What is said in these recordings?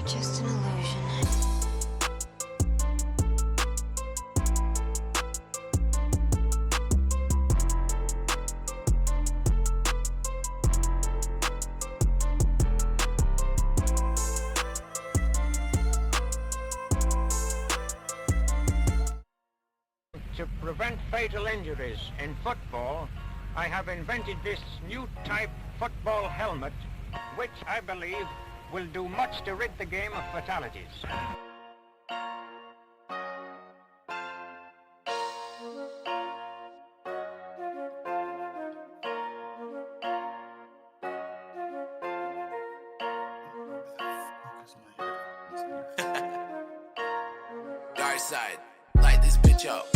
just an illusion. To prevent fatal injuries in football, I have invented this new type football helmet, which I believe will do much to rid the game of fatalities. Dark side, light this bitch up.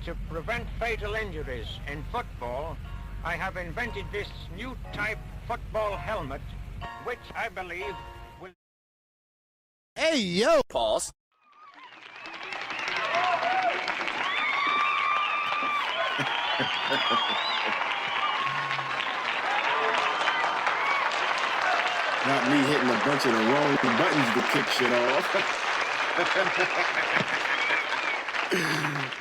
To prevent fatal injuries in football, I have invented this new type football helmet, which I believe will... Hey, yo! Pause. Not me hitting a bunch of the wrong buttons to kick shit off.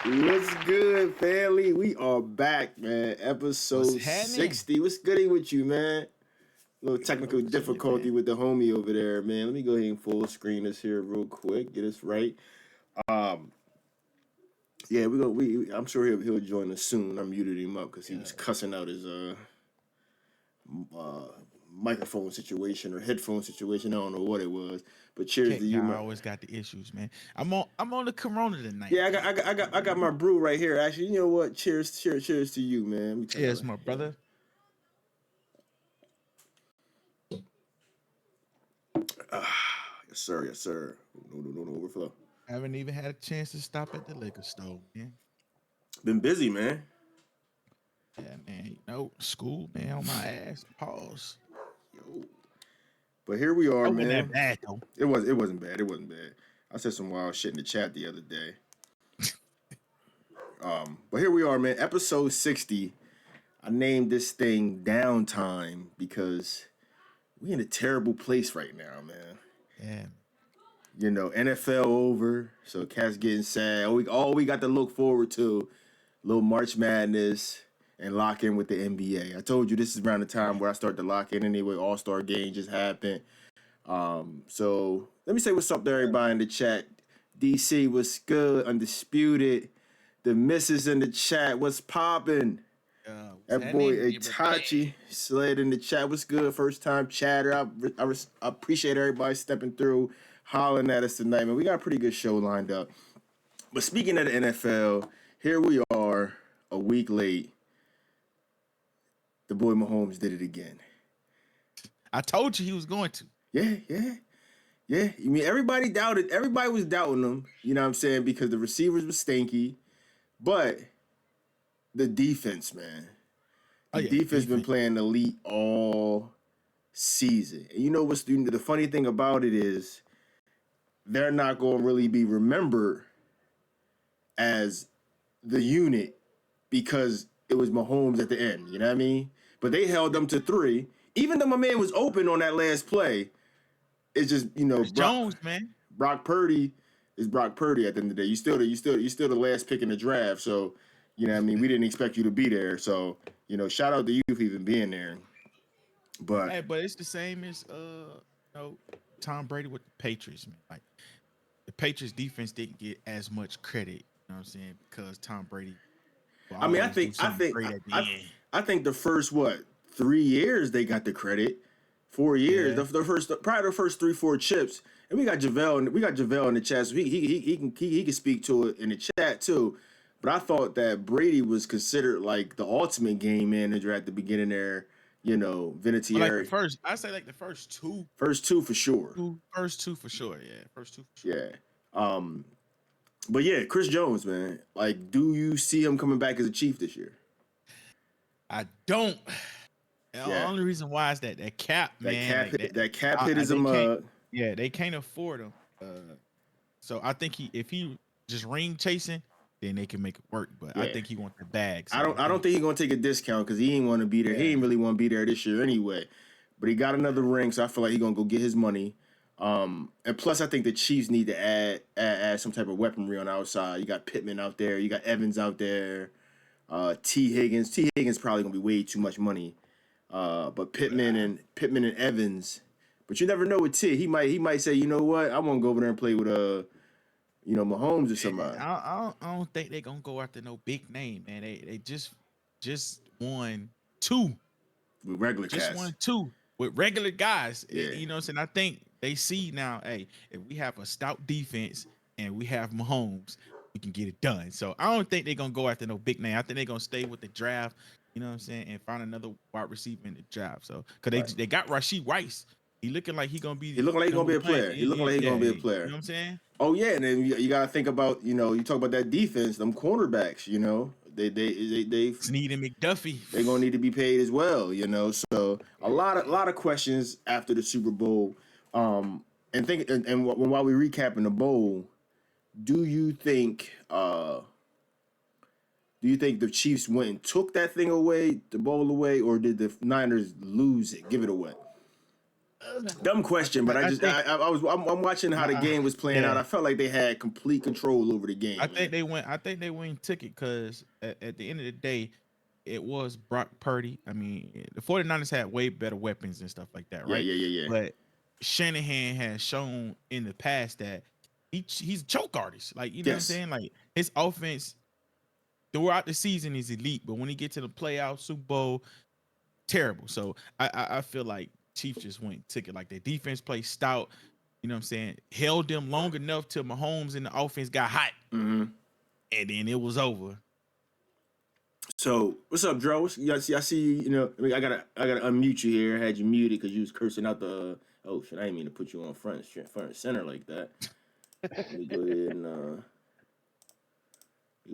What's good, family? We are back, man. Episode 60. What's goody with you, man? Little technical difficulty with the homie over there, man. Let me go ahead and full screen this here real quick. Get us right. Yeah, I'm sure he'll join us soon. I muted him up because he was cussing out his microphone situation or headphone situation. I don't know what it was, but cheers to you. I always got the issues, man. I'm on the Corona tonight. Yeah, I got my brew right here. Actually, you know what? Cheers to you, man. Cheers, my brother. Yes, sir. No overflow. I haven't even had a chance to stop at the liquor store, man. Been busy, man. Yeah, man. School, man, on my ass. Pause. Yo. But here we are, man. Wasn't that bad, though. It wasn't bad. I said some wild shit in the chat the other day. But here we are, man. Episode 60. I named this thing Downtime because we in a terrible place right now, man. Yeah. You know, NFL over, so cats getting sad. All we got to look forward to, little March Madness and lock in with the NBA. I told you this is around the time where I start to lock in anyway. All-Star game just happened. So let me say what's up to everybody in the chat. DC, what's good? Undisputed. The missus in the chat, what's popping? That boy Itachi slid in the chat. What's good? First time chatter. I appreciate everybody stepping through, hollering at us tonight, man. We got a pretty good show lined up. But speaking of the NFL, here we are a week late. The boy Mahomes did it again. I told you he was going to. Yeah. I mean, everybody was doubting him, you know what I'm saying, because the receivers were stinky. But the defense, man. The defense been playing elite all season. And you know what's the funny thing about it is they're not going to really be remembered as the unit because it was Mahomes at the end, you know what I mean? But they held them to 3. Even though my man was open on that last play, it's just, you know, Jones, man. Brock Purdy is Brock Purdy at the end of the day. You still the last pick in the draft, so you know what I mean, we didn't expect you to be there. So, you know, shout out to you for even being there. But it's the same as Tom Brady with the Patriots, man. Like the Patriots defense didn't get as much credit, you know what I'm saying, because Tom Brady. I mean, I think the first 3 years they got the credit. 4 years, the first 3-4 chips, and we got JaVale in the chat, so he can speak to it in the chat too. But I thought that Brady was considered like the ultimate game manager at the beginning there. You know, But like the Vinatieri. first, I say like the first First two for sure. first two for sure. Yeah, first two for sure. Yeah. But yeah, Chris Jones, man. Like, do you see him coming back as a Chief this year? I don't. The Yeah. only reason why is that cap, That man. cap like hit, that cap hit is they a can't- mug. Yeah, they can't afford him. So I think if he just ring chasing, then they can make it work. But I Yeah. think he wants the bag. So I don't think he's gonna take a discount because he ain't want to be there. He ain't really want to be there this year anyway. But he got another ring, so I feel like he's gonna go get his money. And plus, I think the Chiefs need to add some type of weaponry on the outside. You got Pittman out there, you got Evans out there, T Higgins. T Higgins probably gonna be way too much money. But Pittman and Evans. But you never know with T. He might say, you know what, I want to go over there and play with Mahomes or somebody. I don't think they're gonna go after no big name, man. They just won two. With regular Just cats. won two with regular guys. Yeah. You know what I'm saying? I think they see now, hey, if we have a stout defense and we have Mahomes, we can get it done. So I don't think they're gonna go after no big name. I think they're gonna stay with the draft, you know what I'm saying, and find another wide receiver in the draft. So because they got Rashid Rice. He looking like he gonna be. He looking like he gonna be a player. He looking like he gonna be a You player. know what I'm saying? Oh yeah, and then you got to think about, you talk about that defense, them cornerbacks, they Snead and McDuffie. they're gonna need to be paid as well, So a lot of questions after the Super Bowl. And while we recapping the bowl, do you think the Chiefs went and took that thing away, the bowl away, or did the Niners lose it, give it away? Dumb question, but I'm watching how the game was playing out. I felt like they had complete control over the game. I think they went and took it because at the end of the day, it was Brock Purdy. I mean, the 49ers had way better weapons and stuff like that, right? Yeah. But Shanahan has shown in the past that he's a choke artist. Like, you know what I'm saying? Like, his offense throughout the season is elite, but when he gets to the playoffs, Super Bowl, terrible. So I feel like Chiefs just went and took it. Like, their defense played stout, you know what I'm saying? Held them long enough till Mahomes and the offense got hot. Mm-hmm. And then it was over. So what's up, Dro? I see. I gotta unmute you here. I had you muted because you was cursing out the. Oh shit! I didn't mean to put you on front and center like that. Let me go ahead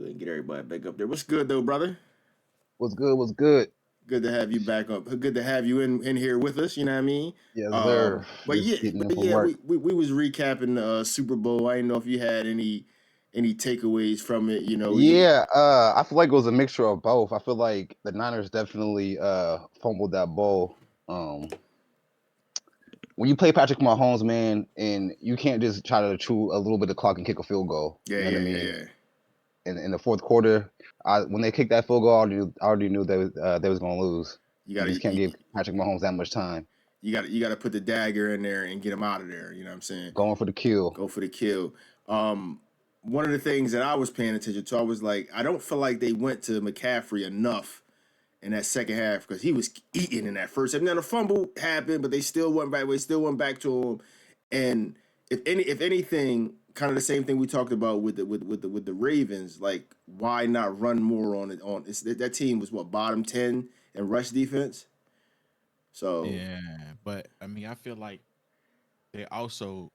and get everybody back up there. What's good though, brother? What's good? What's good? Good to have you back up. Good to have you in here with us. You know what I mean? Yes, sir. But we was recapping the Super Bowl. I didn't know if you had any takeaways from it. I feel like it was a mixture of both. I feel like the Niners definitely fumbled that ball. When you play Patrick Mahomes, man, and you can't just try to chew a little bit of clock and kick a field goal. Yeah. In the fourth quarter, when they kicked that field goal, I already knew they was going to lose. You just can't give Patrick Mahomes that much time. You got to put the dagger in there and get him out of there. You know what I'm saying? Going for the kill. Go for the kill. One of the things that I was paying attention to, I was like, I don't feel like they went to McCaffrey enough in that second half because he was eating in that first half. Now the fumble happened, but they still went back. They still went back to him. And if anything, kind of the same thing we talked about with the Ravens. Like, why not run more on it? That team was bottom 10 in rush defense. So yeah, but I mean, I feel like they also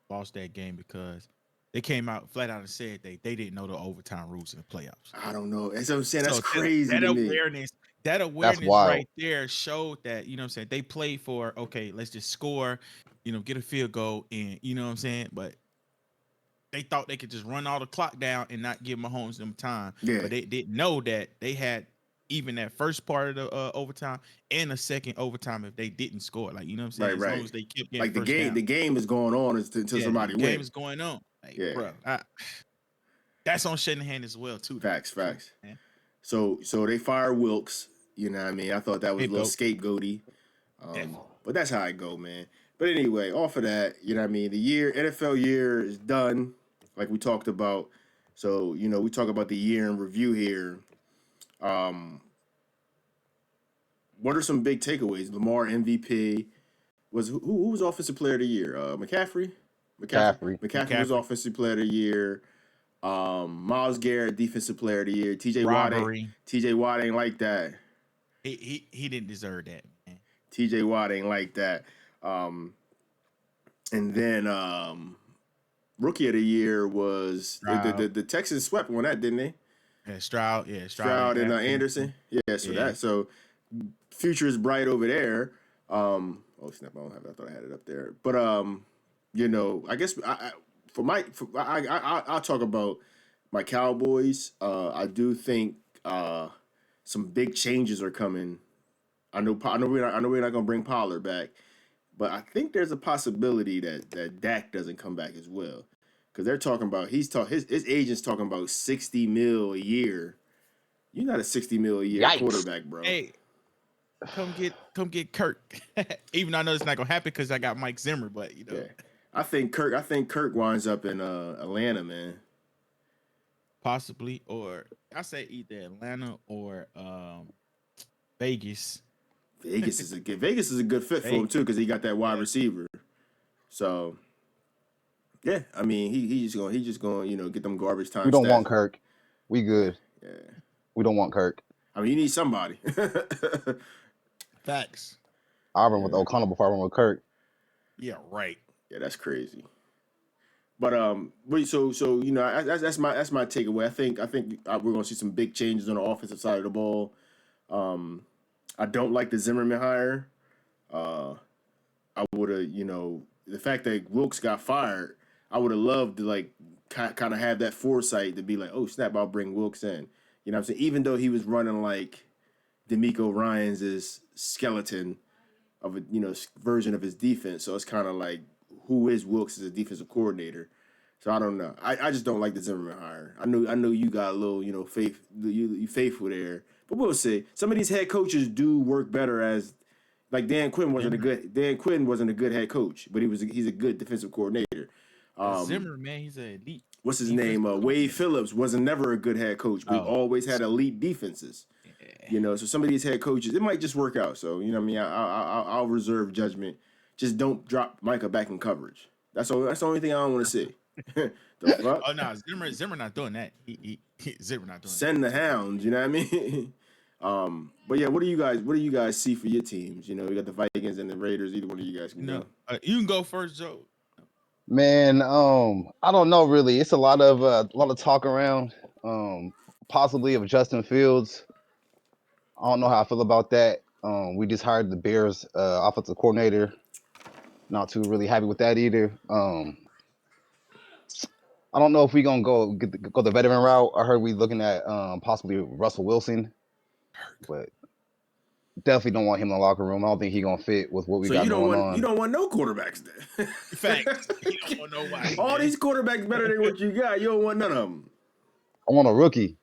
lost that game because they came out flat out and said they didn't know the overtime rules in the playoffs. I don't know. That's what I'm saying. That's So crazy that to me. awareness right there showed that, you know what I'm saying, they played for, okay, let's just score, get a field goal, and you know what I'm saying, but they thought they could just run all the clock down and not give Mahomes them time. Yeah. But they didn't know that they had even that first part of the overtime and a second overtime if they didn't score. Like, you know what I'm saying? Right. As long as they kept getting Like first down. the game is going on until somebody wins. The game is going on. Like, bro, that's on Shanahan as well too. Facts. Man. So they fire Wilkes. You know what I mean? I thought that was a little scapegoaty. But that's how I go, man. But anyway, off of that, you know what I mean? The NFL year is done, like we talked about. So, we talk about the year in review here. What are some big takeaways? Lamar MVP. Who was Offensive Player of the Year? McCaffrey? McCaffrey was Offensive Player of the Year. Myles Garrett, Defensive Player of the Year. TJ Watt ain't like that. He didn't deserve that, man. TJ Watt ain't like that. And then Rookie of the Year was the Texans swept on that, didn't they? Yeah, Stroud and Anderson. Yeah, so future is bright over there. Oh snap! I thought I had it up there. But I guess I'll talk about my Cowboys. I do think some big changes are coming. I know we're not gonna bring Pollard back, but I think there's a possibility that Dak doesn't come back as well, because they're talking about his agent's talking about $60 million a year. You're not a $60 million a year quarterback, bro. Hey, come get Kirk. Even though I know it's not gonna happen because I got Mike Zimmer, but Yeah. I think Kirk winds up in Atlanta, man. Possibly, or I say either Atlanta or Vegas. Vegas is a good fit for him too, because he got that wide receiver. So yeah, I mean he's just going get them garbage time. We don't want Kirk. We good. Yeah. We don't want Kirk. I mean, you need somebody. Facts. I run with O'Connell before I run with Kirk. Yeah, right. Yeah, that's crazy. But so that's my takeaway. I think we're gonna see some big changes on the offensive side of the ball. I don't like the Zimmerman hire. I would have, the fact that Wilkes got fired, I would have loved to kind of have that foresight to be like, oh snap, I'll bring Wilkes in. You know what I'm saying? Even though he was running like DeMeco Ryans' skeleton of a version of his defense, so it's kind of like, who is Wilkes as a defensive coordinator? So I don't know. I just don't like the Zimmerman hire. I know you got a little faith, you faithful there, but we'll see. Some of these head coaches do work better as, like Dan Quinn wasn't a good head coach, but he's a good defensive coordinator. Zimmer, man, he's an elite. What's his name? Wade Phillips wasn't never a good head coach, but always had elite defenses. So some of these head coaches, it might just work out. So I'll reserve judgment. Just don't drop Micah back in coverage. That's the only thing I don't want to see. Oh no, Zimmer not doing that. Zimmer not doing. Send the hounds. You know what I mean? But yeah, what do you guys see for your teams? We got the Vikings and the Raiders. Either one of you guys can go. You can go first, Joe. Man, I don't know really. It's a lot of talk around, possibly of Justin Fields. I don't know how I feel about that. We just hired the Bears offensive coordinator. Not too really happy with that either. I don't know if we gonna go the veteran route. I heard we looking at possibly Russell Wilson, but definitely don't want him in the locker room. I don't think he gonna fit with what we got going on. You don't want no quarterbacks then. Facts. You don't want nobody. All these quarterbacks better than what you got. You don't want none of them. I want a rookie.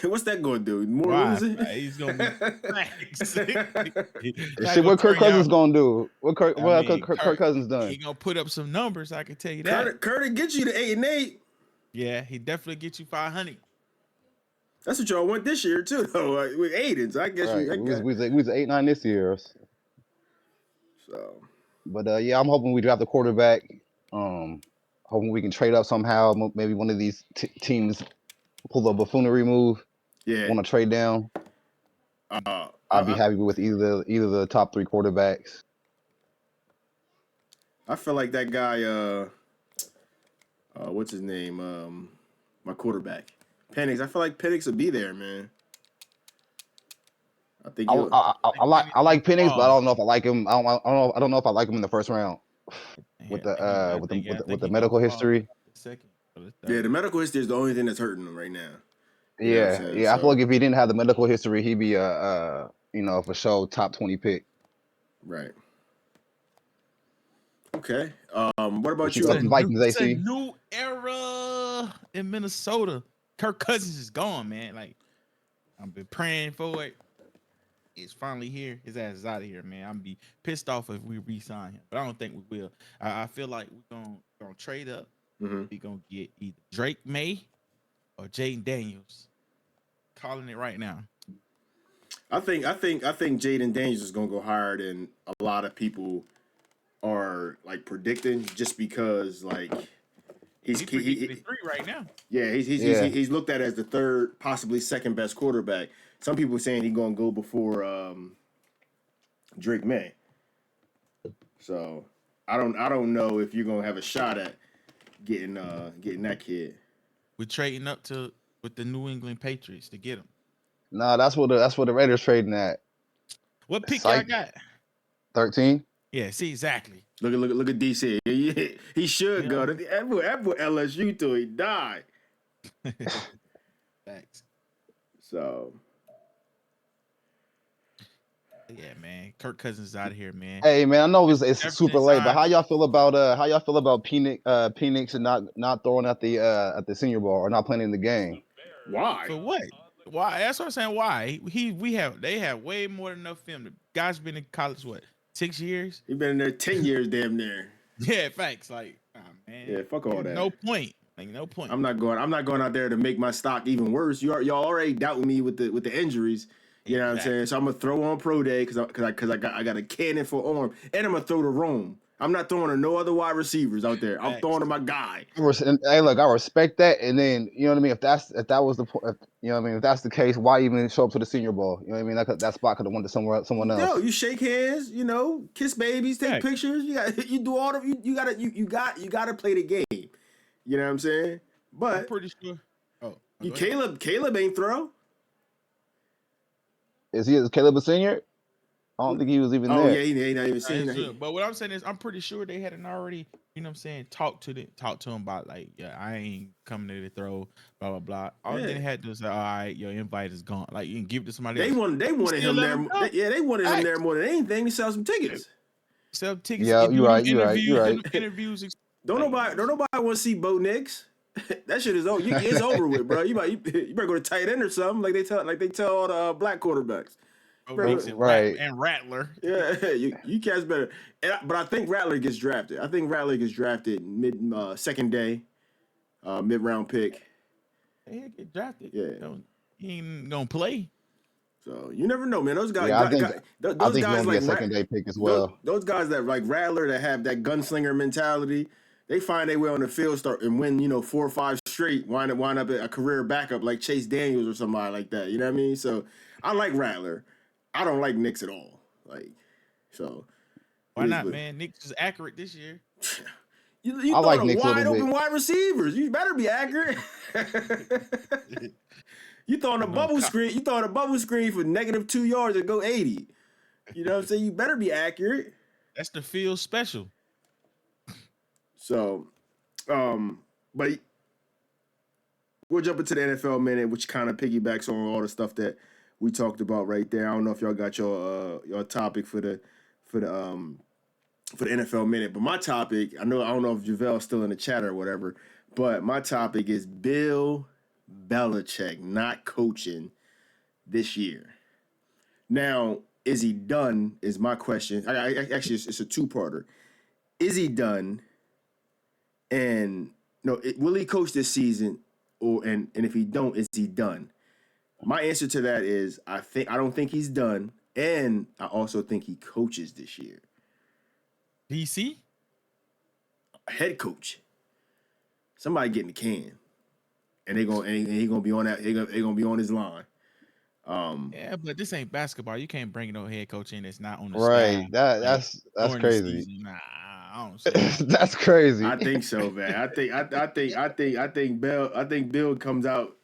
What's that going to do? More losing? He's going to be Shit, what Kirk Cousins going to do? What Kirk Cousins done? He going to put up some numbers, I can tell you that. Kurt get you to 8-8. Yeah, he definitely get you 500. That's what y'all want this year, too, though. With Aiden, so I guess right. We was 8-9 this year. So. But, yeah, I'm hoping we draft a quarterback. Hoping we can trade up somehow. Maybe one of these teams pull a buffoonery move. Yeah. Want to trade down. I'd be happy with either the top three quarterbacks. I feel like that guy, what's his name? My quarterback, Penix. I feel like Penix will be there, man. I think I like Penix, but I don't know if I like him. I don't know if I like him in the first round with the medical history. Yeah, the medical history is the only thing that's hurting him right now. Yeah. I feel like if he didn't have the medical history, he'd be a for sure top 20 pick. Right. Okay. What about you? Vikings, it's a new era in Minnesota. Kirk Cousins is gone, man. Like, I've been praying for it. It's finally here. His ass is out of here, man. I'm be pissed off if we re-sign him, but I don't think we will. I feel like we're gonna trade up. Mm-hmm. We're gonna get either Drake May or Jaden Daniels. Calling it right now. I think Jaden Daniels is gonna go higher than a lot of people are like predicting, just because like He's predicted 3 right now. Yeah, Yeah. he's looked at as the third, possibly second best quarterback. Some people saying he's gonna go before Drake May. So I don't know if you're gonna have a shot at getting that kid. We're trading up with the New England Patriots to get him. Nah, that's what the Raiders trading at. What pick y'all Psych. got? 13. Yeah, see exactly. Look at DC. He should Yeah. go. That boy LSU till he died. Thanks. So Yeah, man. Kirk Cousins is out of here, man. Hey man, I know it's Jefferson super late, but signed- how y'all feel about Penix and not throwing at the Senior Bowl or not playing in the game? why? For what? Why? That's what I'm saying. Why? They have way more than enough film. The guy's been in college 6 years? He been in there 10 years, damn near. Yeah, facts. Like, man. Yeah, fuck all that. No point. Like, no point. I'm not going out there to make my stock even worse. Y'all already doubting me with the injuries. You know what I'm saying? So I'm gonna throw on pro day because I got a cannon for arm, and I'm gonna throw to Rome. I'm not throwing to no other wide receivers out there. I'm throwing to my guy. Hey, look, I respect that, and then you know what I mean. If that was the point, you know what I mean. If that's the case, why even show up to the Senior Bowl? You know what I mean. That spot could have went to someone else. Yo, you shake hands, kiss babies, take pictures. You do all of you gotta play the game. You know what I'm saying? But I'm pretty sure. Caleb ain't throw. Is Caleb a senior? I don't think he was even there. Oh yeah, he not even seen that. But what I'm saying is, I'm pretty sure they hadn't already, you know what I'm saying, talked to him about like, yeah, I ain't coming there to throw, blah blah blah. All they had to say, all right, your invite is gone. Like, you can give it to somebody They else. wanted him there. They wanted him there more than anything to sell some tickets. Sell tickets. Yeah, you're right. Interviews. Don't nobody want to see Bo Nix. That shit is over. It's over with, bro. You better go to tight end or something like they tell all the black quarterbacks. Right. And Rattler. Yeah, you cats better. But I think Rattler gets drafted. I think Rattler gets drafted second day, mid-round pick. He'll get drafted. Yeah. He ain't gonna play. So you never know, man. Those guys, Yeah, I think those he's guys gonna be like a second day pick as well. Those guys that like Rattler that have that gunslinger mentality, they find their way on the field, start and win, 4 or 5 straight, wind up a career backup like Chase Daniels or somebody like that. You know what I mean? So I like Rattler. I don't like Knicks at all. Why not, man? Knicks is accurate this year. You I like throwing Knicks a wide little open bit. wide receivers. You better be accurate. You throwing a bubble screen. You throwing a bubble screen for -2 yards and go 80. You know what I'm saying? You better be accurate. That's the field special. So, but we'll jump into the NFL minute, which kind of piggybacks on all the stuff that we talked about right there. I don't know if y'all got your topic for the NFL minute, but my topic, I don't know if JaVale's still in the chat or whatever, but my topic is Bill Belichick not coaching this year. Now, is he done? Is my question. Actually, it's a two-parter. Is he done? And will he coach this season? And if he don't, is he done? My answer to that is I don't think he's done, and I also think he coaches this year. DC? Head coach. Somebody getting the can. And he gonna be on that. They gonna be on his line. Yeah, but this ain't basketball. You can't bring no head coach in that's not on the Right. staff. That's during the crazy. season. Nah, I don't see. That's crazy. I think so, man. I think Bill comes out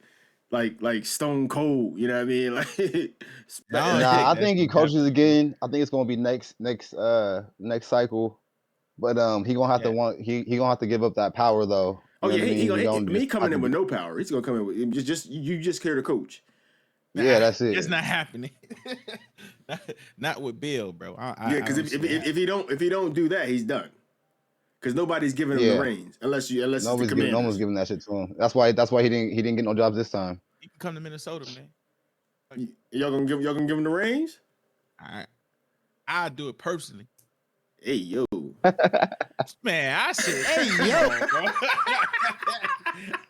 like stone cold. You know what I mean? I think he coaches again. I think it's gonna be next cycle. But he gonna have to he gonna have to give up that power though. Oh yeah, he he coming in with no power. He's gonna come in with just care to coach. Yeah, that's it. It's not happening. not with Bill, bro. Because if he don't do that, he's done. Because nobody's giving him the reins unless it's the Commanders. No one's giving that shit to him. That's why he didn't get no jobs this time. He can come to Minnesota, man. Y'all gonna give him the reins? I'll do it personally. Hey yo, man! I said, hey yo, bro.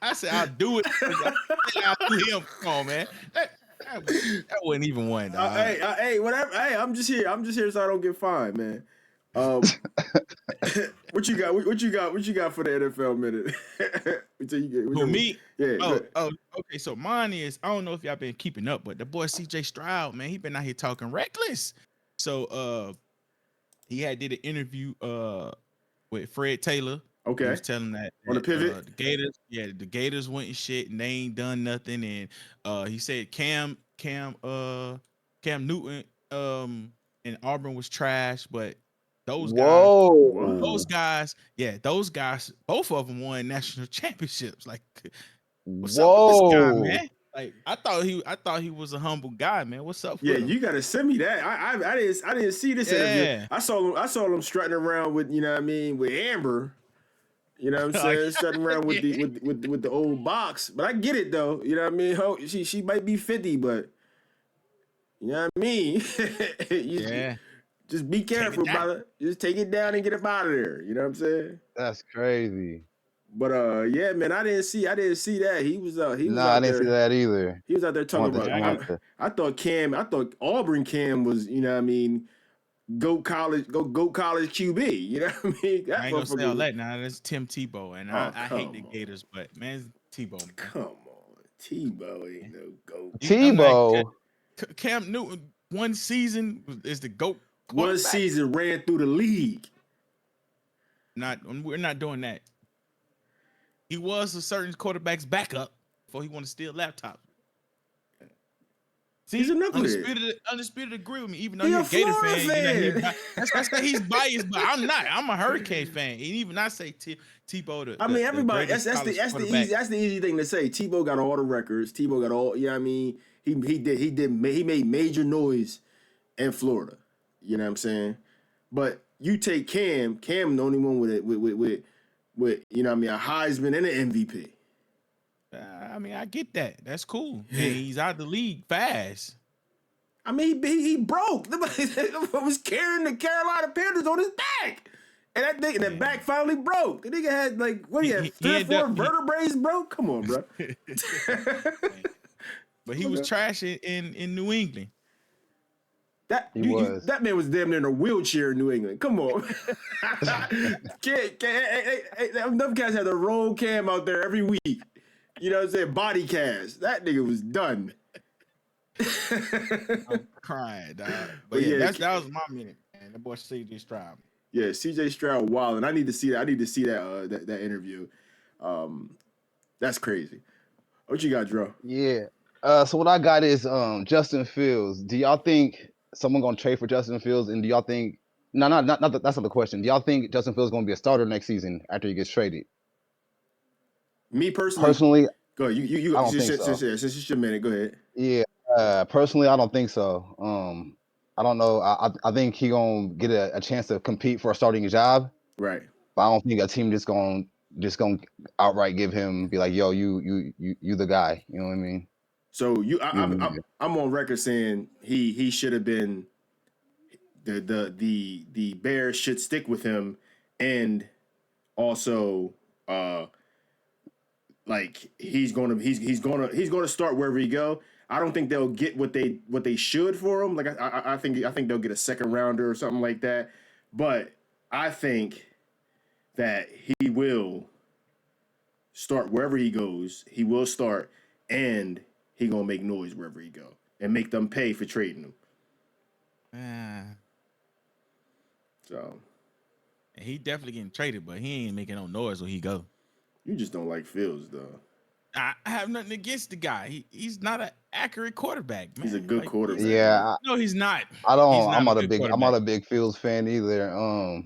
I said I'll do it. I'll do him. Come on, man. That wasn't even one, dog. Hey, whatever. Hey, I'm just here so I don't get fined, man. What you got? What you got? What you got for the NFL minute? Until you get For me, yeah. Okay. So mine is, I don't know if y'all been keeping up, but the boy CJ Stroud, man, he been out here talking reckless. So he did an interview with Fred Taylor. He Okay. was telling that On the pivot? the Gators went and shit and they ain't done nothing. And he said Cam Newton and Auburn was trash, but those guys, Whoa. both of them won national championships. Like, what's up with this guy, Whoa. man? Like, I thought he was a humble guy, man. What's up Yeah, with him? you gotta send me that. I didn't see this interview. Yeah. I saw them strutting around with, you know what I mean, with Amber. You know what I'm saying? Strutting around with the old box. But I get it though. You know what I mean? She might be 50, but you know what I mean? Yeah. Just be careful, down. brother. Just take it down and get up out of there. You know what I'm saying? That's crazy. But yeah, man, I didn't see that. He was Nah, out I didn't there. see that either. He was out there talking I'm gonna have about. to- I thought Auburn Cam was, you know what I mean, go college QB. You know what I mean? That I ain't gonna say all motherfucker- that now. That's Tim Tebow, and I hate the come on. Gators, but man, it's Tebow. Man. Come on, Tebow ain't no GOAT. I'm like, Tebow. Cam Newton, one season is the GOAT. One quarterback. season ran through the league. We're not doing that. He was a certain quarterback's backup before he wanted to steal laptops. See, He's a knucklehead. undisputed agree with me, even though He you're a a Gator Florida fan. You know, fan. that's he's biased, but I'm not. I'm a Hurricane fan. And even I say Tebow. I mean, everybody. greatest That's the easy thing to say. Tebow got all the records. Tebow got all. You know what I mean? He made major noise in Florida. You know what I'm saying? But you take Cam the only one with you know what I mean, a Heisman and an MVP. I mean, I get that. That's cool. Yeah, he's out the league fast. I mean, he broke. Nobody was carrying the Carolina Panthers on his back. And that thing, that back finally broke. The nigga had like, what he had, 3 or 4 vertebrae broke? Come on, bro. But he was trash in New England. That man was damn near in a wheelchair in New England. Come on. Them cats had to roll Cam out there every week. You know what I'm saying? Body cast. That nigga was done. I'm crying, dog. But yeah, that was my minute, man. That boy CJ Stroud. Yeah, CJ Stroud wild, and I need to see that. I need to see that interview. That's crazy. What you got, Dro? Yeah. So what I got is Justin Fields. Do y'all think someone gonna trade for Justin Fields? And do y'all think not that's not the question. Do y'all think Justin Fields gonna be a starter next season after he gets traded? Me personally, go ahead. You I don't think so. Since it's your minute, go ahead. Yeah. Personally, I don't think so. I don't know. I think he gonna get a chance to compete for a starting job. Right. But I don't think a team just gonna outright give him, be like, yo, you the guy. You know what I mean? So I'm on record saying he should have been the Bears should stick with him, and also like he's gonna start wherever he go. I don't think they'll get what they should for him. Like I think they'll get a second rounder or something like that. But I think that he will start wherever he goes. He will start, and he gonna make noise wherever he go, and make them pay for trading him. So he definitely getting traded, but he ain't making no noise when he go. You just don't like Fields, though. I have nothing against the guy. He's not an accurate quarterback, man. He's a good quarterback. Yeah. No, he's not. I'm not a big Fields fan either. I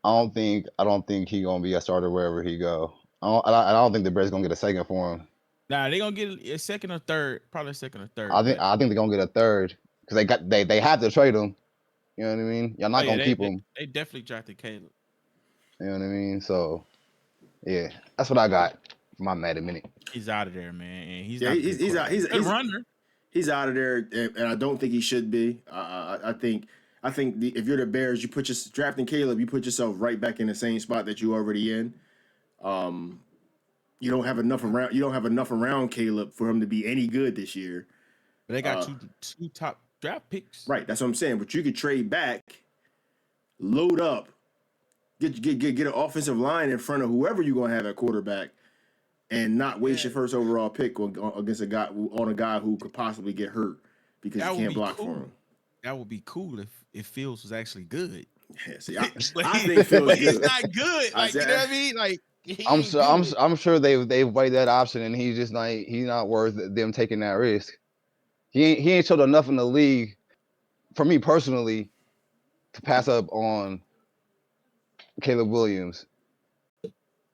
don't think he gonna be a starter wherever he go. I don't think the Bears gonna get a second for him. Nah, they gonna get a second or third, probably a second or third. I think they're gonna get a third because they have to trade him. You know what I mean? Y'all not gonna keep him. They definitely drafted Caleb. You know what I mean? So yeah, that's what I got for my mad minute. He's out of there, man. And he's a runner. He's out of there, and I don't think he should be. I think if you're the Bears, drafting Caleb, you put yourself right back in the same spot that you already in. You don't have enough around Caleb for him to be any good this year. But they got two top draft picks. Right, that's what I'm saying. But you could trade back, load up, get an offensive line in front of whoever you're gonna have at quarterback, and not waste your first overall pick against a guy who could possibly get hurt because That you would can't be block cool. for him. That would be cool if Fields was actually good. Yeah, see, But I think Fields but he's good. not good. I Like, you said- know what I mean? Like, he I'm ain't sure. good. I'm sure they weighed that option, and he's just like he's not worth them taking that risk. He ain't showed enough in the league, for me personally, to pass up on Caleb Williams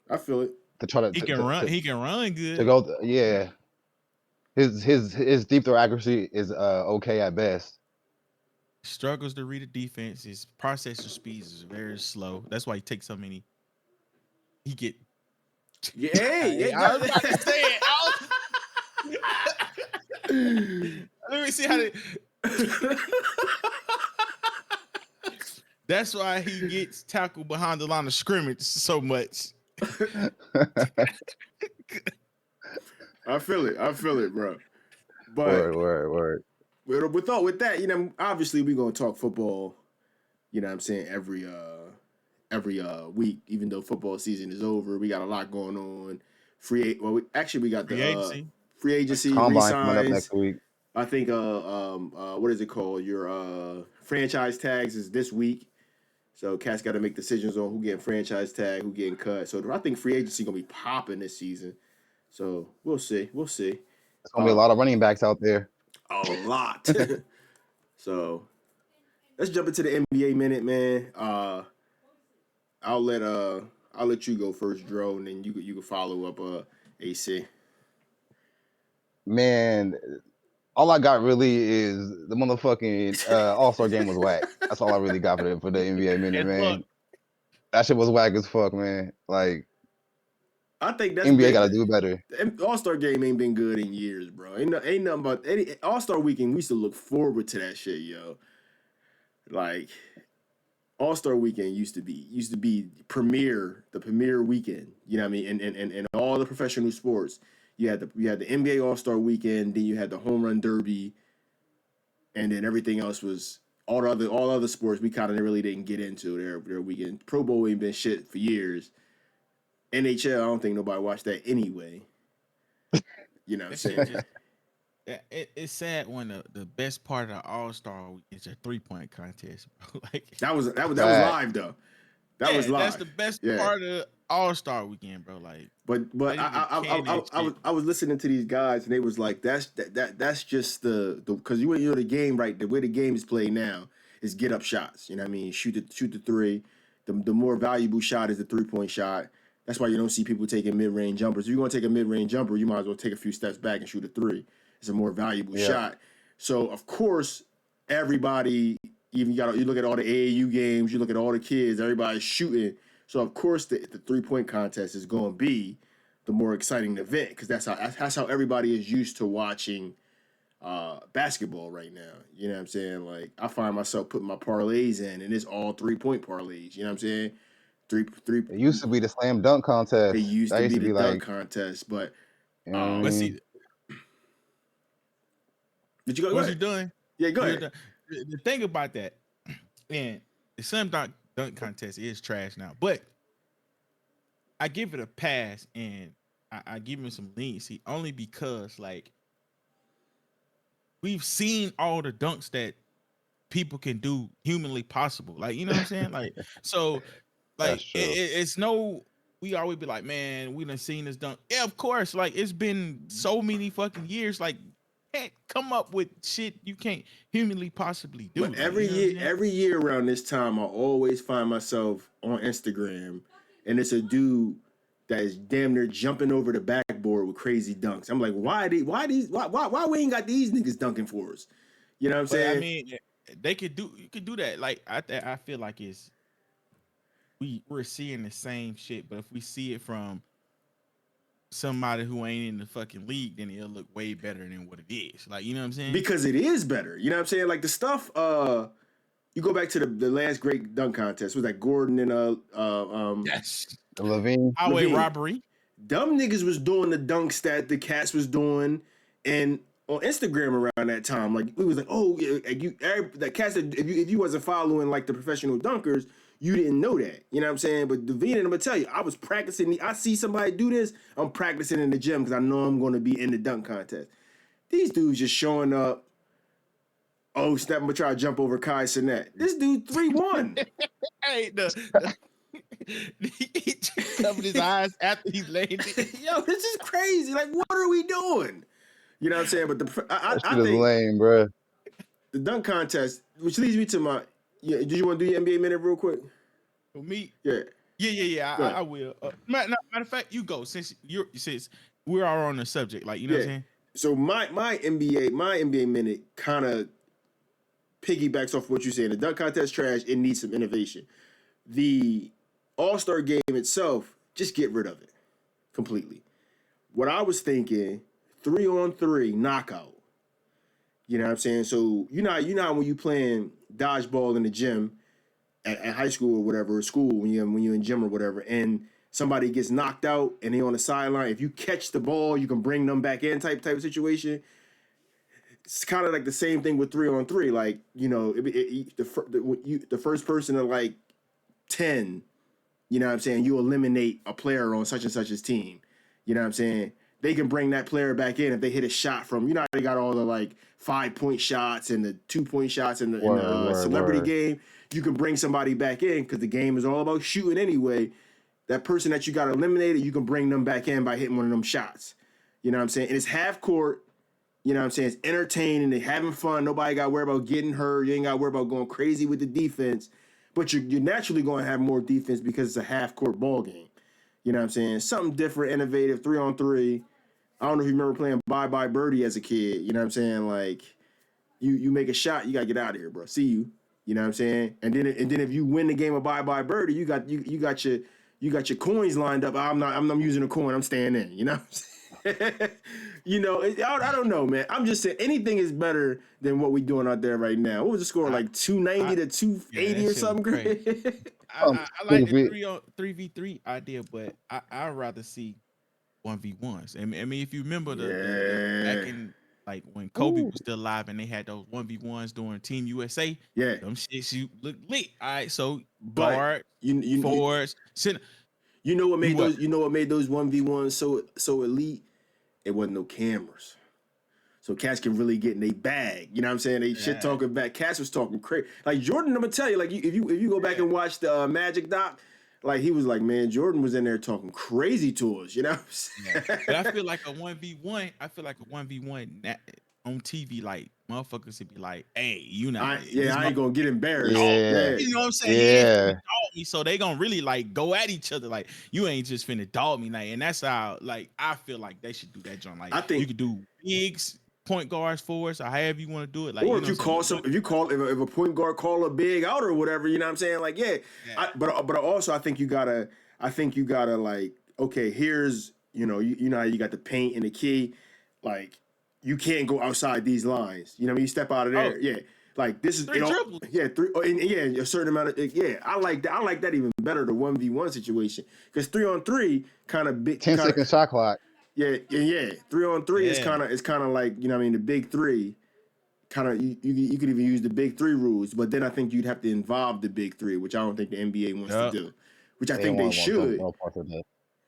I feel it. to try to He can run. He can run good. to go. Yeah, his deep throw accuracy is okay at best. Struggles to read a defense. His processor speeds is very slow. That's why he takes so many. He get. Yeah, hey, I was about to say it. Let me see how they. That's why he gets tackled behind the line of scrimmage so much. I feel it, bro. But Word. with that, you know, obviously we're gonna talk football. You know what I'm saying, every week, even though football season is over. We got a lot going on. We got the free agency Combine coming up re-signs. next week. I think what is it called? Your franchise tags is this week. So Cats got to make decisions on who getting franchise tag, who getting cut. So I think free agency gonna be popping this season. So we'll see. There's gonna be a lot of running backs out there. A lot. So let's jump into the NBA minute, man. I'll let you go first, Dro, and then you can follow up AC. Man, all I got really is the motherfucking All-Star game was whack. That's all I really got for the NBA minute, man. That shit was whack as fuck, man. Like, I think that's NBA got to do better. The All-Star game ain't been good in years, bro. Ain't nothing about All-Star weekend. We used to look forward to that shit, yo. Like, All-Star weekend used to be the premier weekend. You know what I mean? And all the professional sports. You had the NBA All-Star weekend, then you had the home run derby, and then everything else was all other sports we kind of really didn't get into their weekend. Pro Bowl ain't been shit for years. NHL, I don't think nobody watched that anyway. You know what I'm saying? It's sad when the best part of the All-Star is a 3-point contest, bro. Like, that was live though. That was live. That's the best part of the All-Star weekend, bro. Like, but I was listening to these guys and they was like, that's just the because you know the game, right? The way the game is played now is get up shots. You know what I mean? Shoot the three. The more valuable shot is the 3-point shot. That's why you don't see people taking mid-range jumpers. If you're gonna take a mid-range jumper, you might as well take a few steps back and shoot a 3. It's a more valuable shot. So of course, everybody, you look at all the AAU games, you look at all the kids, everybody's shooting. So of course, the 3-point contest is going to be the more exciting event because that's how everybody is used to watching basketball right now. You know what I'm saying? Like I find myself putting my parlays in, and it's all 3-point parlays. You know what I'm saying? Three. It used to be the slam dunk contest. It used to be the dunk contest, but let's see. Did you go? What's you doing? Yeah, go ahead. The thing about that, and the slam dunk contest is trash now, but I give it a pass, and I give him some leniency only because like we've seen all the dunks that people can do humanly possible. Like, you know what I'm saying? Like, so like it's no, we always be like, man, we done seen this dunk. Yeah, of course. Like it's been so many fucking years. Like, can't come up with shit you can't humanly possibly do. But like, every year around this time, I always find myself on Instagram, and it's a dude that is damn near jumping over the backboard with crazy dunks. I'm like, why we ain't got these niggas dunking for us? You know what I'm saying? I mean, you could do that. Like I feel like we're seeing the same shit, but if we see it from somebody who ain't in the fucking league, then it'll look way better than what it is. Like, you know what I'm saying? Because it is better. You know what I'm saying? Like the stuff, you go back to the last great dunk contest. Was that Gordon and yes. Levine. Highway robbery. Dumb niggas was doing the dunks that the Cats was doing, and on Instagram around that time. Like we was like, oh, yeah, that cats that if you wasn't following like the professional dunkers, you didn't know that. You know what I'm saying? But Davina, I'm gonna tell you, I was practicing. I see somebody do this, I'm practicing in the gym because I know I'm gonna be in the dunk contest. These dudes just showing up. Oh, snap! I'm gonna try to jump over Kai Cenat. This dude 3-1. Hey, he covered his eyes after he landed. Yo, this is crazy. Like, what are we doing? You know what I'm saying? But That I shit is think lame, bro. the dunk contest, which leads me to my. Yeah, do you want to do your NBA minute real quick? For me, Yeah. yeah. Go ahead. I will. Matter of fact, you go since we're all on the subject. Like you know what I'm saying. So my NBA minute kind of piggybacks off what you saying. The dunk contest trash. It needs some innovation. The All-Star game itself, just get rid of it completely. What I was thinking, 3-on-3 knockout. You know what I'm saying? So you know how when you playing dodgeball in the gym at high school or whatever, or school when you're in gym or whatever, and somebody gets knocked out and they on the sideline, if you catch the ball, you can bring them back in type of situation. It's kind of like the same thing with 3-on-3. Like, you know, the first person to like 10, you know what I'm saying, you eliminate a player on such and such's team. You know what I'm saying? They can bring that player back in if they hit a shot from, you know, they got all the like 5-point shots and the 2-point shots in the celebrity game. You can bring somebody back in because the game is all about shooting anyway. That person that you got eliminated, you can bring them back in by hitting one of them shots. You know what I'm saying? And it's half court. You know what I'm saying? It's entertaining. They're having fun. Nobody got to worry about getting hurt. You ain't got to worry about going crazy with the defense. But you're naturally going to have more defense because it's a half-court ball game. You know what I'm saying? Something different, innovative, 3-on-3. I don't know if you remember playing Bye Bye Birdie as a kid. You know what I'm saying? Like, you make a shot, you got to get out of here, bro. See you. You know what I'm saying? And then if you win the game of Bye Bye Birdie, you got your coins lined up. I'm using a coin. I'm staying in. You know what I'm saying? You know, I don't know, man. I'm just saying anything is better than what we're doing out there right now. What was the score? Like 290 to 280 or something? I like the 3v3 idea, but I'd rather see 1v1s. I mean, if you remember the back in like when Kobe was still alive and they had those 1v1s during Team USA, them shits you look lit. All right, so guard, forwards, center. You know what made those 1v1s so elite? It wasn't no cameras. So cats can really get in their bag. You know what I'm saying? They shit talking back. Cats was talking crazy. Like Jordan, I'm gonna tell you, like if you go back and watch the Magic doc, like he was like, man, Jordan was in there talking crazy to us. You know what I'm saying? But I feel like a 1v1. I feel like a 1v1 on TV, like motherfuckers would be like, "Hey, you know, I ain't gonna get embarrassed." Yeah. You know what I'm saying? Yeah. Dog me, so they gonna really like go at each other. Like you ain't just finna dog me, like, and that's how like I feel like they should do that, John. Like I think you could do bigs, point guards, forwards, or however you want to do it. Like, or you know if a point guard call a big out or whatever, you know what I'm saying? Like, but also I think you gotta like, okay, here's you know how you got the paint and the key, like. You can't go outside these lines. You know what I mean? You step out of there. Like this is three dribbles. A certain amount of I like that. I like that even better, the 1v1 situation. Because 3-on-3 kind of big 10-second shot clock. 3-on-3 is kind of like, you know what I mean, the big three. Kind of you could even use the big three rules, but then I think you'd have to involve the big three, which I don't think the NBA wants to do. Which I think they should.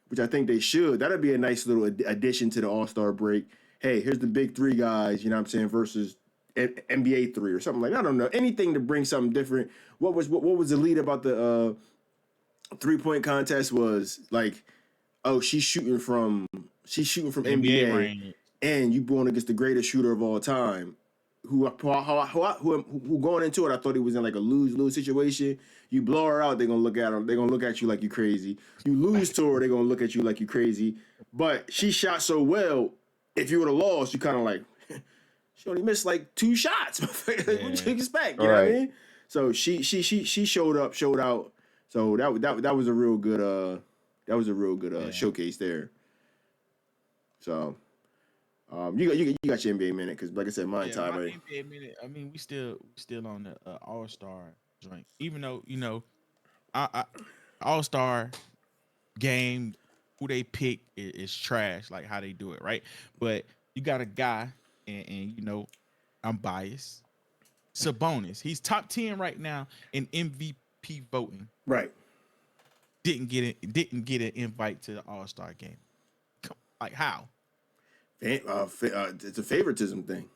Which I think they should. That'd be a nice little addition to the All-Star break. Hey, here's the big three guys, you know what I'm saying, versus NBA three or something like that. I don't know. Anything to bring something different. What was the lead about the 3-point contest was like, oh, she's shooting from NBA range. And you going against the greatest shooter of all time. Who going into it, I thought he was in like a lose-lose situation. You blow her out, they're gonna look at her, they're gonna look at you like you crazy. You lose to her, they're gonna look at you like you crazy. But she shot so well. If you would have lost, you kind of like, she only missed like 2 shots. What you expect? You know what I mean? So she showed out. So that was a real good showcase there. So you got your NBA minute because like I said, my time. My NBA minute. I mean, we still on the All-Star joint, even though you know, All-Star game. Who they pick is trash, like how they do it, right? But you got a guy and you know, I'm biased. Sabonis, he's top 10 right now in MVP voting. Right. Didn't get an invite to the All-Star game. Like how? It's a favoritism thing.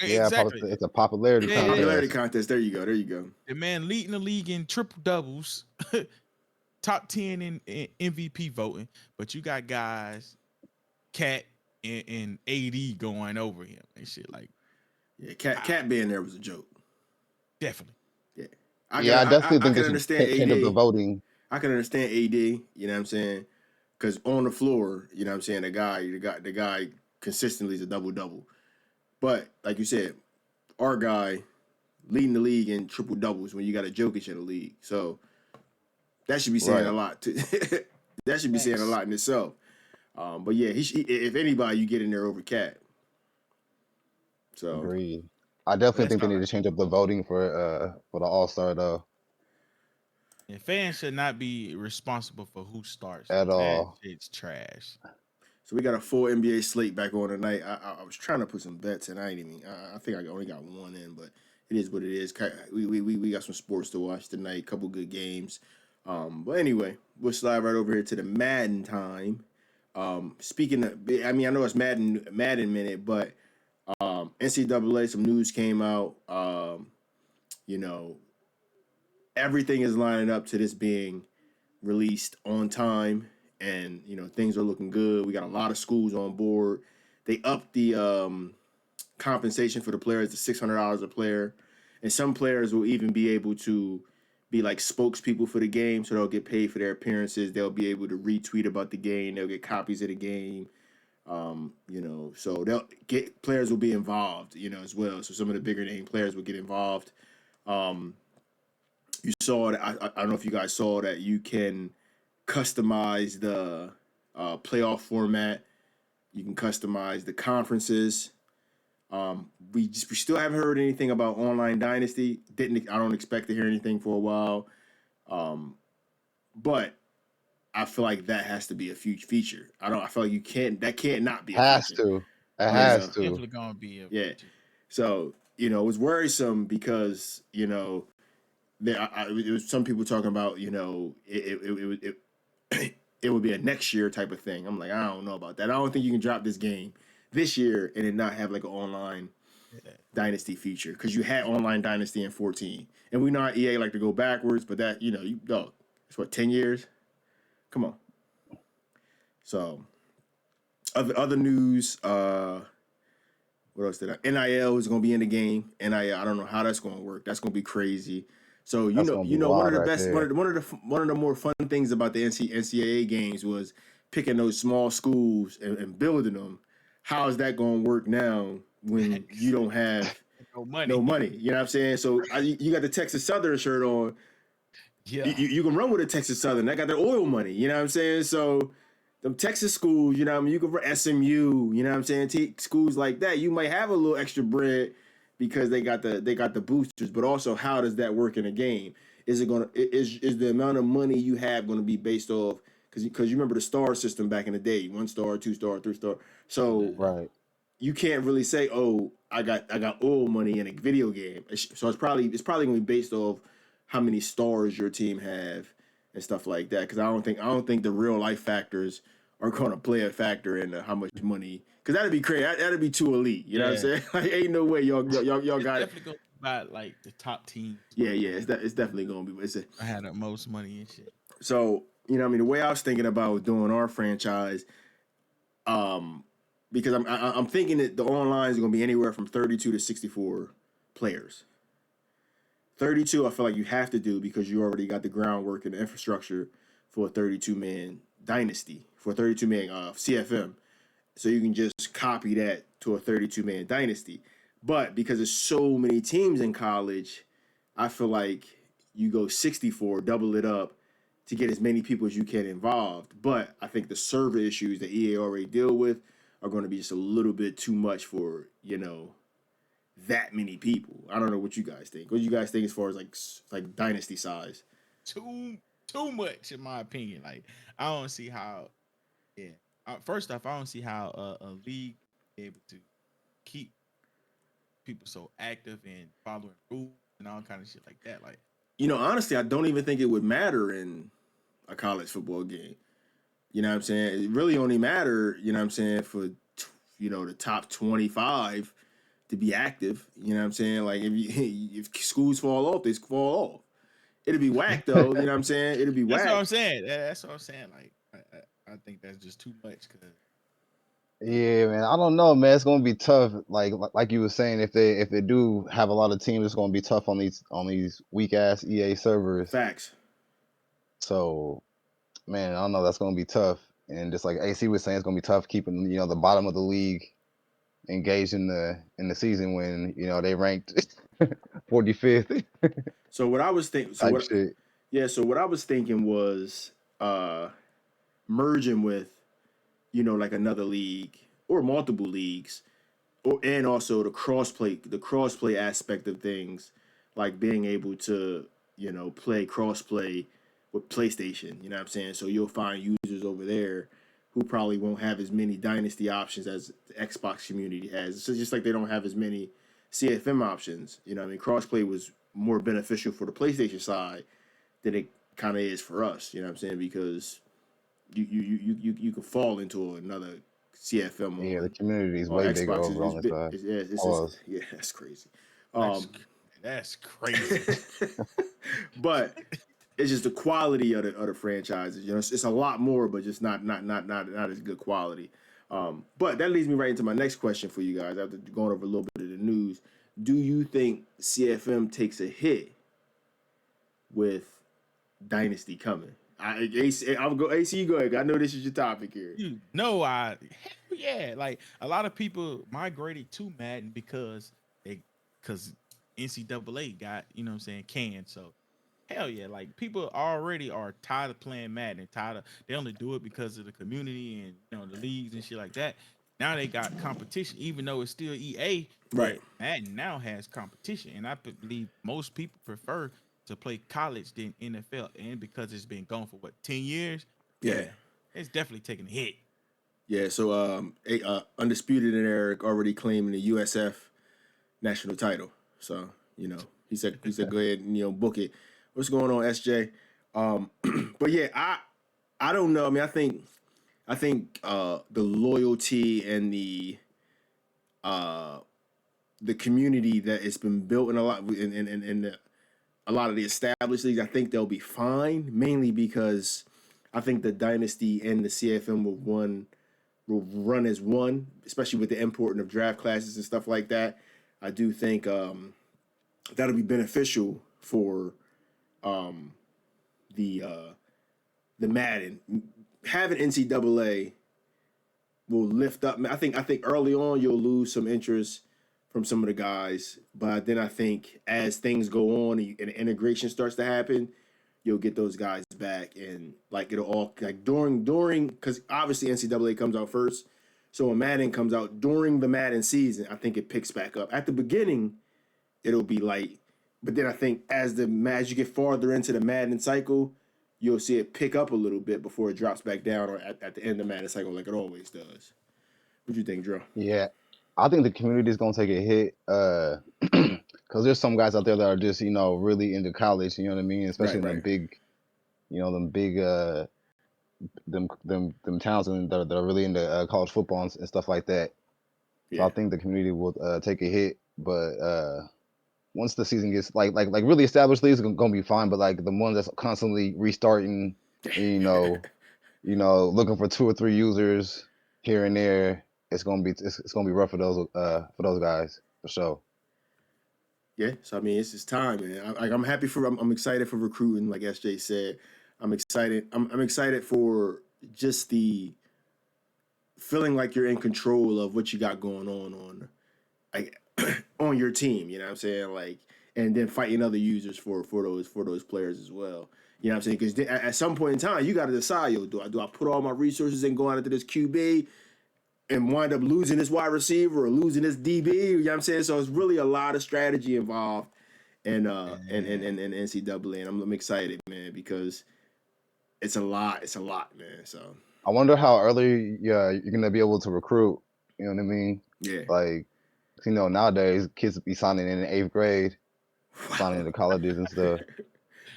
Yeah, Exactly. it's a popularity Yeah, contest. Popularity contest. There you go. The man leading the league in triple doubles, top 10 in MVP voting, but you got guys, Cat and AD going over him and shit. Like, Yeah, Cat being there was a joke. definitely. Yeah. I definitely think can they should understand change up the AD. voting. I can understand AD, you know what I'm saying? Because on the floor, you know what I'm saying, the guy consistently is a double-double. But like you said, our guy leading the league in triple doubles when you got a Jokic in the league. So that should be saying a lot. That should be saying a lot in itself. But yeah, if anybody, you get in there over Cat. So Agreed. I definitely think they need to change up the voting for the All-Star though. And fans should not be responsible for who starts At all. It's trash. So we got a full NBA slate back on tonight. I was trying to put some bets in. I think I only got one in, but it is what it is. We got some sports to watch tonight. A couple good games. But anyway, we'll slide right over here to the Madden time. Speaking of, I know it's Madden minute, but NCAA, some news came out. You know, everything is lining up to this being released on time. And, you know, things are looking good. We got a lot of schools on board. They upped the compensation for the players to $600 a player. And some players will even be able to be like spokespeople for the game. So they'll get paid for their appearances. They'll be able to retweet about the game. They'll get copies of the game. You know, so players will be involved, you know, as well. So some of the bigger name players will get involved. You saw that. I don't know if you guys saw that you can customize the playoff format. You can customize the conferences. We still haven't heard anything about Online Dynasty. I don't expect to hear anything for a while. But I feel like that has to be a huge feature. I feel like that can't not be a feature. It has to. Definitely gonna be a feature. So, you know, it was worrisome because, you know, there was some people talking about, you know, it would be a next year type of thing. I'm like, I don't know about that. I don't think you can drop this game this year and then not have like an online dynasty feature, because you had online dynasty in 14, and we know how EA like to go backwards, but that, you know, it's what, 10 years? Come on. So other news, what else did NIL is going to be in the game. NIL, I don't know how that's going to work. That's going to be crazy. So one of the best, one of the more fun things about the NCAA games was picking those small schools and building them. How is that going to work now when you don't have no money? You know what I'm saying? So you got the Texas Southern shirt on. Yeah, you can run with a Texas Southern. They got their oil money. You know what I'm saying? So them Texas schools, you know what I mean? You can run SMU. You know what I'm saying? Schools like that, you might have a little extra bread because they got the boosters, but also how does that work in a game? Is the amount of money you have going to be based off, because you remember the star system back in the day, 1 star, 2 star, 3 star. So right, you can't really say, oh, I got oil money in a video game. So it's probably going to be based off how many stars your team have and stuff like that. Because I don't think the real life factors are going to play a factor in how much money. Because that'd be crazy. That'd be too elite. You know what I'm saying? Like, ain't no way y'all got it. Definitely going to buy like the top team. Yeah. It's definitely going to be. I had the most money and shit. So, you know what I mean? The way I was thinking about doing our franchise, because I'm thinking that the online is going to be anywhere from 32 to 64 players. 32, I feel like you have to do because you already got the groundwork and the infrastructure for a 32-man dynasty, for a 32-man CFM. So you can just copy that to a 32-man dynasty. But because there's so many teams in college, I feel like you go 64, double it up to get as many people as you can involved. But I think the server issues that EA already deal with are going to be just a little bit too much for, you know, that many people. I don't know what you guys think. What do you guys think as far as like dynasty size? Too much in my opinion. Like, I don't see how. Yeah. First off, I don't see how a league be able to keep people so active and following rules and all kind of shit like that. Like, Honestly, I don't even think it would matter in a college football game. You know what I'm saying? It really only matter, you know what I'm saying, for the top 25 to be active. You know what I'm saying? Like if schools fall off, they fall off. It'll be whack though. You know what I'm saying? It'll be that's what whack. I'm saying. That's what I'm saying. Like, I think that's just too much. Cause Yeah, man. I don't know, man. It's gonna be tough. Like you were saying, if they do have a lot of teams, it's gonna be tough on these weak ass EA servers. Facts. So, man, I don't know. That's gonna be tough. And just like AC was saying, it's gonna be tough keeping the bottom of the league engaged in the season when they ranked 45th So what I was thinking, type shit. So what I was thinking was merging with, like another league or multiple leagues, and also the crossplay aspect of things, like being able to, play crossplay with PlayStation. You know what I'm saying? So you'll find users over there who probably won't have as many Dynasty options as the Xbox community has. So just like they don't have as many CFM options. You know what I mean? Crossplay was more beneficial for the PlayStation side than it kind of is for us. You know what I'm saying? Because you could fall into another CFM. Yeah, the community is way bigger over on this side. Yeah, that's crazy. That's crazy. But it's just the quality of the franchises. It's a lot more, but just not as good quality. But that leads me right into my next question for you guys. After going over a little bit of the news, do you think CFM takes a hit with Dynasty coming? I'll go AC. Go ahead. I know this is your topic here. Hell yeah. Like a lot of people migrated to Madden because NCAA got canned. So hell yeah, like people already are tired of playing Madden. They only do it because of the community and the leagues and shit like that. Now they got competition, even though it's still EA. Right. Madden now has competition, and I believe most people prefer to play college than NFL, and because it's been gone for 10 years. Yeah, it's definitely taking a hit. Yeah, so Undisputed and Eric already claiming the USF national title. So he said go ahead and book it. What's going on, SJ? But yeah, I don't know. I mean, I think the loyalty and the community that has been built in a lot in a lot of the established leagues, I think they'll be fine. Mainly because I think the Dynasty and the CFM will run as one, especially with the importing of draft classes and stuff like that. I do think that'll be beneficial for the Madden. Having NCAA will lift up. I think early on you'll lose some interest from some of the guys, but then I think as things go on and integration starts to happen, you'll get those guys back, and like it'll all like during because obviously NCAA comes out first, so when Madden comes out during the Madden season, I think it picks back up. At the beginning, it'll be light, but then I think as you get farther into the Madden cycle, you'll see it pick up a little bit before it drops back down, or at the end of the Madden cycle like it always does. What do you think, Drew? Yeah, I think the community is gonna take a hit because there's some guys out there that are just really into college. You know what I mean? Especially in them big, them towns that are really into college football and stuff like that. Yeah. So I think the community will take a hit, but once the season gets like really established leagues are gonna be fine. But like the ones that's constantly restarting, and, looking for 2 or 3 users here and there, it's gonna be rough for those guys for sure. Yeah, so I mean, it's just time, man. I'm excited for recruiting, like SJ said. I'm excited. I'm excited for just the feeling like you're in control of what you got going on like on your team. You know what I'm saying? Like, and then fighting other users for those players as well. You know what I'm saying? Because at some point in time, you got to decide, do I put all my resources and go out into this QB and wind up losing this wide receiver or losing this DB? You know what I'm saying? So it's really a lot of strategy involved in NCAA, and I'm excited, man, because it's a lot. It's a lot, man. So I wonder how early you're gonna be able to recruit. You know what I mean? Yeah. Like 'Cause, nowadays kids be signing in the 8th grade, signing into colleges and stuff.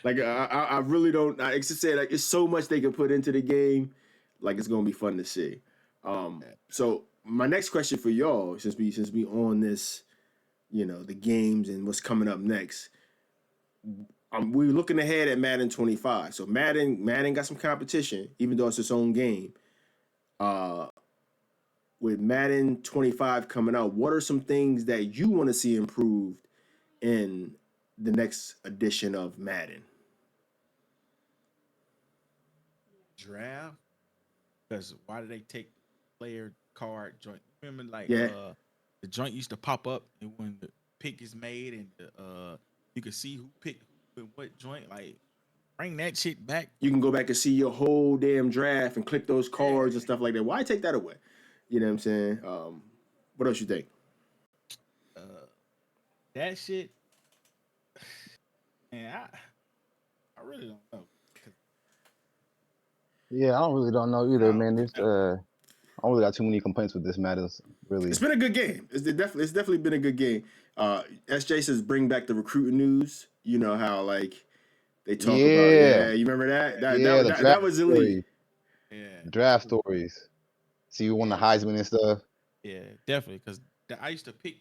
Like I really don't. I just say like it's so much they can put into the game. Like it's gonna be fun to see. So my next question for y'all, since we on this, the games and what's coming up next. We're looking ahead at Madden 25. So Madden got some competition, even though it's its own game. With Madden 25 coming out, what are some things that you want to see improved in the next edition of Madden? Draft, because why did they take the player card joint? Remember, like the joint used to pop up, and when the pick is made, and you could see who picked who in what joint. Like, bring that shit back. You can go back and see your whole damn draft and click those cards and stuff like that. Why take that away? You know what I'm saying? What else you think? That shit, man, I really don't know. Yeah, I don't know either, man. I don't really got too many complaints with this matters, really. It's been a good game. It's definitely been a good game. SJ says bring back the recruiting news. You know how like they talk about you remember that? That was elite. Yeah. Draft stories. See who won the Heisman and stuff. Yeah, definitely. Because I used to pick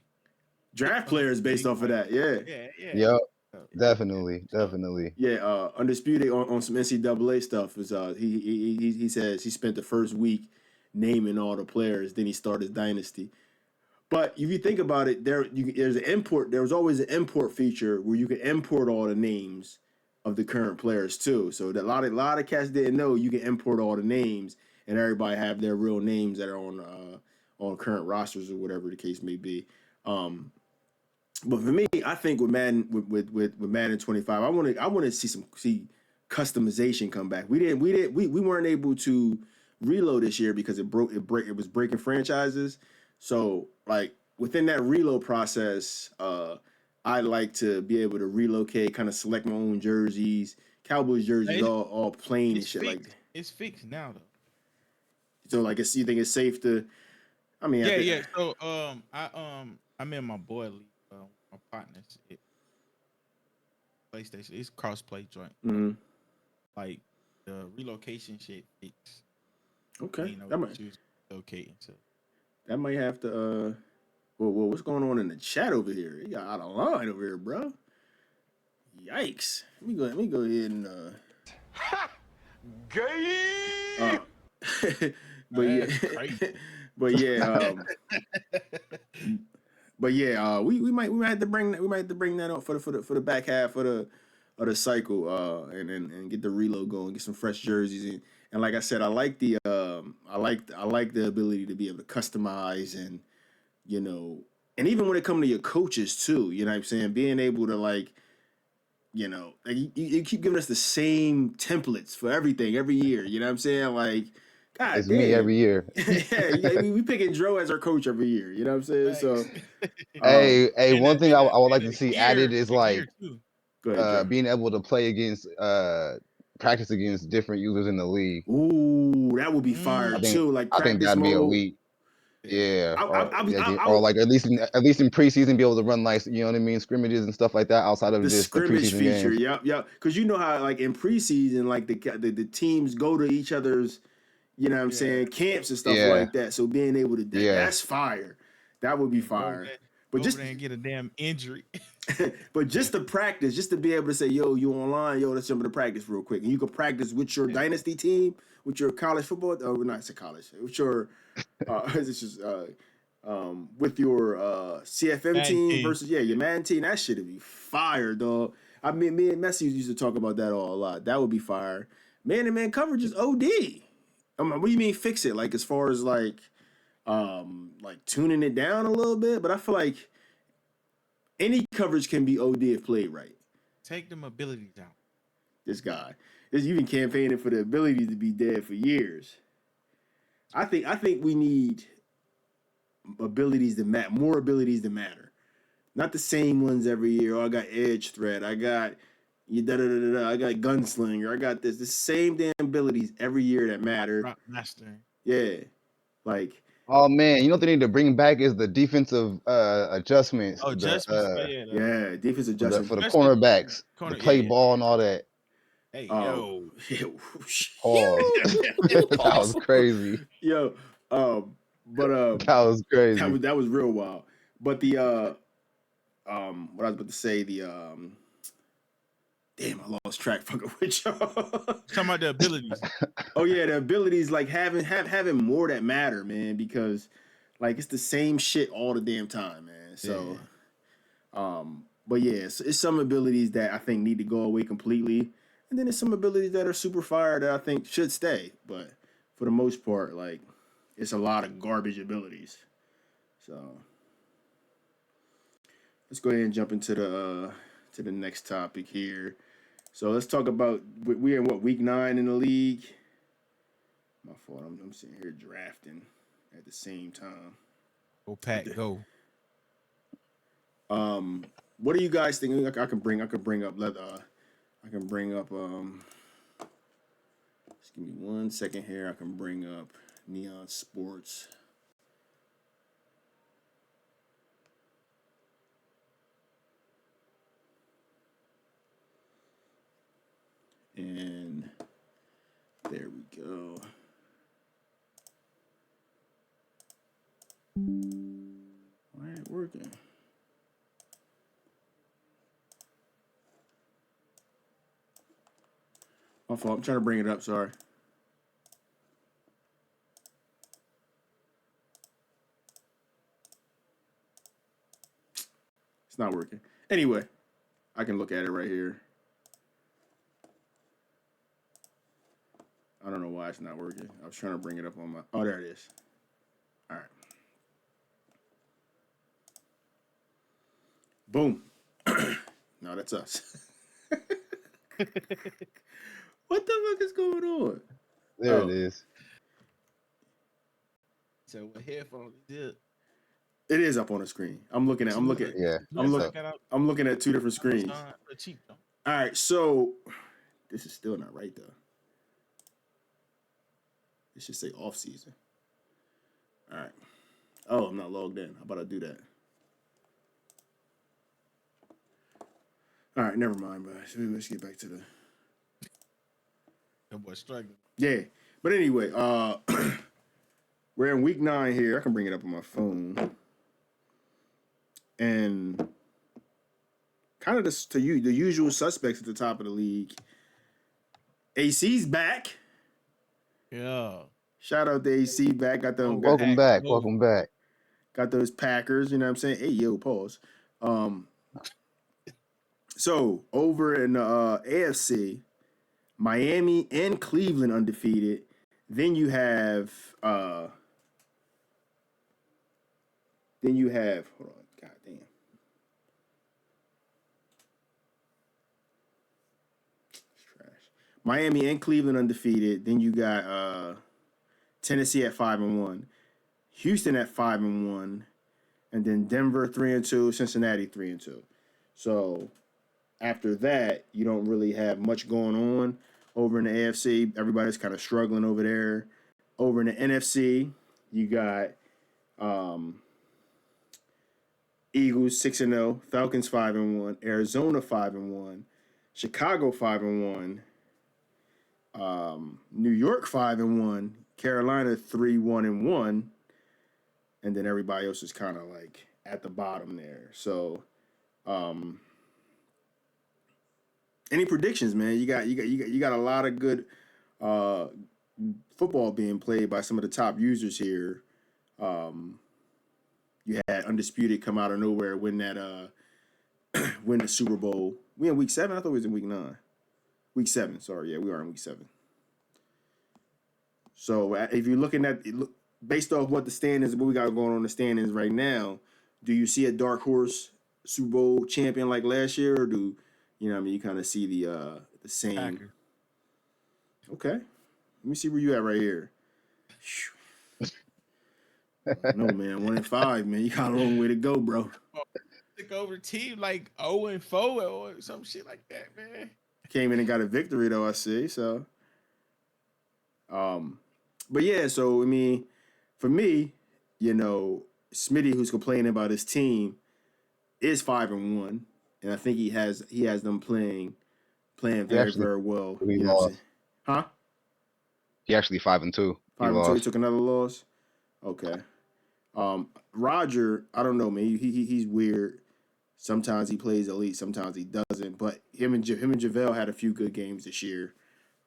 draft players based off of that. Yeah. Yep. Definitely. Yeah, Undisputed on some NCAA stuff is he says he spent the first week naming all the players, then he started his dynasty. But if you think about it, there's an import. There was always an import feature where you can import all the names of the current players too. So that a lot of cats didn't know you can import all the names and everybody have their real names that are on current rosters or whatever the case may be. But for me, I think with Madden with Madden 25, I want to see customization come back. We weren't able to reload this year because it was breaking franchises. So like within that reload process, I like to be able to relocate, kind of select my own jerseys. Cowboys jerseys all plain and shit fixed. like that. It's fixed now though. So like you think it's safe to? I mean, yeah. So I'm in my boy league. My partners, PlayStation. It's cross-play joint. Mm-hmm. Like the relocation shit fixed. Okay, that might locating. So that might have to. Well, what's going on in the chat over here? You got out of line over here, bro. Yikes! Let me go ahead and. Gay. But yeah, we might have to bring that up for the back half of the cycle, and get the reload going, get some fresh jerseys and like I said, I like the ability to be able to customize and and even when it comes to your coaches too, you know what I'm saying, being able to like you keep giving us the same templates for everything every year, you know what I'm saying, like. God it's damn. me every year. yeah, we picking Dro as our coach every year. You know what I'm saying? So, hey, one thing I would like to see added is like go ahead, being able to play against practice against different users in the league. Ooh, that would be fire too. Like I think that'd be elite. Yeah, or like at least in preseason, be able to run like you know what I mean, scrimmages and stuff like that outside of just the scrimmage preseason feature. games. Yep. Because you know how like in preseason, like the teams go to each other's. You know what I'm saying? Camps and stuff like that. So being able to that's fire. That would be fire. But just and get a damn injury. But just to practice, just to be able to say, yo, you online, yo, let's jump into practice real quick. And you can practice with your dynasty team, with your college football, or not college, with your with your CFM Madden team versus your Madden team. That shit would be fire, dog. I mean, me and Messi used to talk about that a lot. That would be fire. Man-to-man coverage is OD. What do you mean fix it? Like as far as like tuning it down a little bit, but I feel like any coverage can be OD if played right. Take them abilities out. This guy, you've been campaigning for the ability to be dead for years. I think we need abilities to matter, more abilities to matter, not the same ones every year. Oh, I got edge threat. I got. I got gunslinger. I got the same damn abilities every year that matter. Master. Yeah, like Oh man, you know what they need to bring back is the defensive adjustments, Oh, adjustments. Oh yeah, Yeah, defense adjustment. for the especially cornerbacks, the corner. Yeah, play yeah. ball and all that. Hey, Oh, yo. Pause. That was Pause. crazy. yo, but That was crazy. that was real wild. But the what I was about to say, the damn, I lost track fucking with y'all. Talking about the abilities. Oh yeah, the abilities, like having more that matter, man, because like it's the same shit all the damn time, man. So but yeah, it's some abilities that I think need to go away completely. And then there's some abilities that are super fire that I think should stay. But for the most part, like it's a lot of garbage abilities. So let's go ahead and jump into the next topic here. So let's talk about we're in what, week 9 in the league. My fault. I'm sitting here drafting at the same time. Go Pack, go. What do you guys think? I can bring up just give me 1 second here. I can bring up Neon Sports. And there we go. Why ain't it working? My fault. I'm trying to bring it up. Sorry. It's not working. Anyway, I can look at it right here. I don't know why it's not working. I was trying to bring it up on my... Oh, there it is. All right. Boom. No, that's us. What the fuck is going on? There Oh. it is. So with headphones, It is up on the screen. I'm looking at Yeah. I'm so- looking at 2 different screens. Cheap though. All right, so this is still not right though. It should say off season. All right. Oh, I'm not logged in. How about I do that? All right, never mind, but let's get back to the... That boy struggling. Yeah. But anyway, we're in week 9 here. I can bring it up on my phone. And kind of the usual suspects at the top of the league. AC's back. Yeah. Shout out to AC back. Got them. Welcome back. Welcome back. Got those Packers. You know what I'm saying? Hey, yo, pause. So over in the AFC, Miami and Cleveland undefeated. Then you have hold on, goddamn. It's trash. Miami and Cleveland undefeated. Then you got Tennessee at 5-1, Houston at 5-1, and then Denver 3-2, Cincinnati 3-2. So after that, you don't really have much going on over in the AFC. Everybody's kind of struggling over there. Over in the NFC, you got Eagles 6-0, Falcons 5-1, Arizona 5-1, Chicago 5-1, New York 5-1, Carolina 3-1-1, and then everybody else is kind of like at the bottom there. So, any predictions, man? You got a lot of good football being played by some of the top users here. You had Undisputed come out of nowhere, win that win the Super Bowl. We in week 7? I thought we was in week 9. Week 7, sorry. Yeah, we are in week 7. So if you're looking at based off what the standings, what we got going on in the standings right now, do you see a dark horse Super Bowl champion like last year, or do you know what I mean, you kind of see the same? Packer. Okay, let me see where you at right here. No, man, 1-5, man. You got a long way to go, bro. Took over the team like 0-4 or some shit like that, man. Came in and got a victory though, I see. So, but yeah, so I mean, for me, Smitty, who's complaining about his team, is 5-1, and I think he has them playing very, actually very well. he You know what I'm saying? lost. Huh? He actually 5-2. He 5-2. He lost. took another loss. Okay. Roger, I don't know, man. He's weird. Sometimes he plays elite, sometimes he doesn't. But him and JaVale had a few good games this year.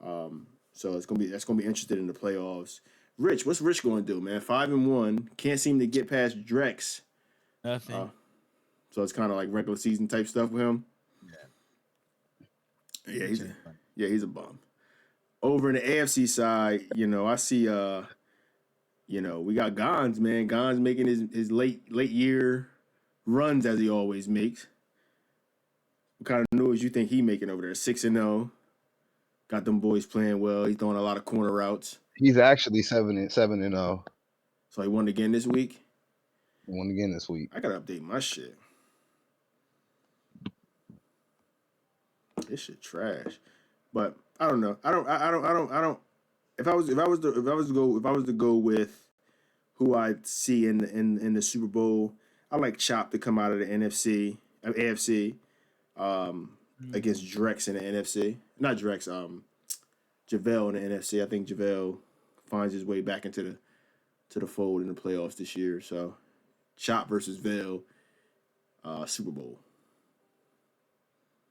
So that's gonna be interesting in the playoffs. Rich, what's Rich going to do, man? 5-1, can't seem to get past Drex. Nothing. So it's kind of like regular season type stuff with him. Yeah, he's a bum. Over in the AFC side, I see we got Gons, man. Gons making his late year runs as he always makes. What kind of noise you think he making over there? 6-0. Got them boys playing well. He's throwing a lot of corner routes. He's actually 7-0. So he won again this week. He won again this week. I gotta update my shit. This shit trash. But I don't know. I don't. If I was to go with who I see in the Super Bowl, I like Chop to come out of the AFC against Drex in the NFC. Not Drex, JaVale in the NFC. I think JaVale finds his way back into the fold in the playoffs this year. So Chop versus Vale, Super Bowl.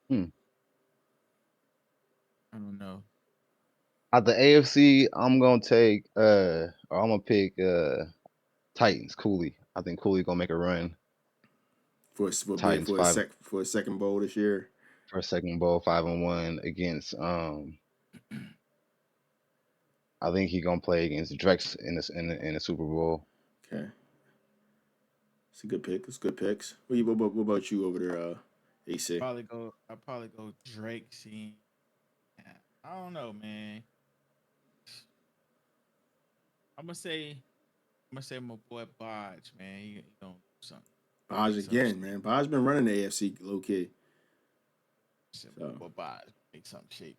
I don't know. Out the AFC, I'm gonna pick Titans. Cooley. I think Cooley gonna make a run For a second bowl this year. for a second bowl, 5-1 against I think he gonna play against Drex in the Super Bowl. Okay. It's a good pick. It's good picks. What about you over there, AC? I'll probably go Drake. See, I don't know, man. I'm gonna say my boy Bodge, man. He gonna do something. Bodge again, man. Bodge been running the AFC low key. My boy Bodge make something shake.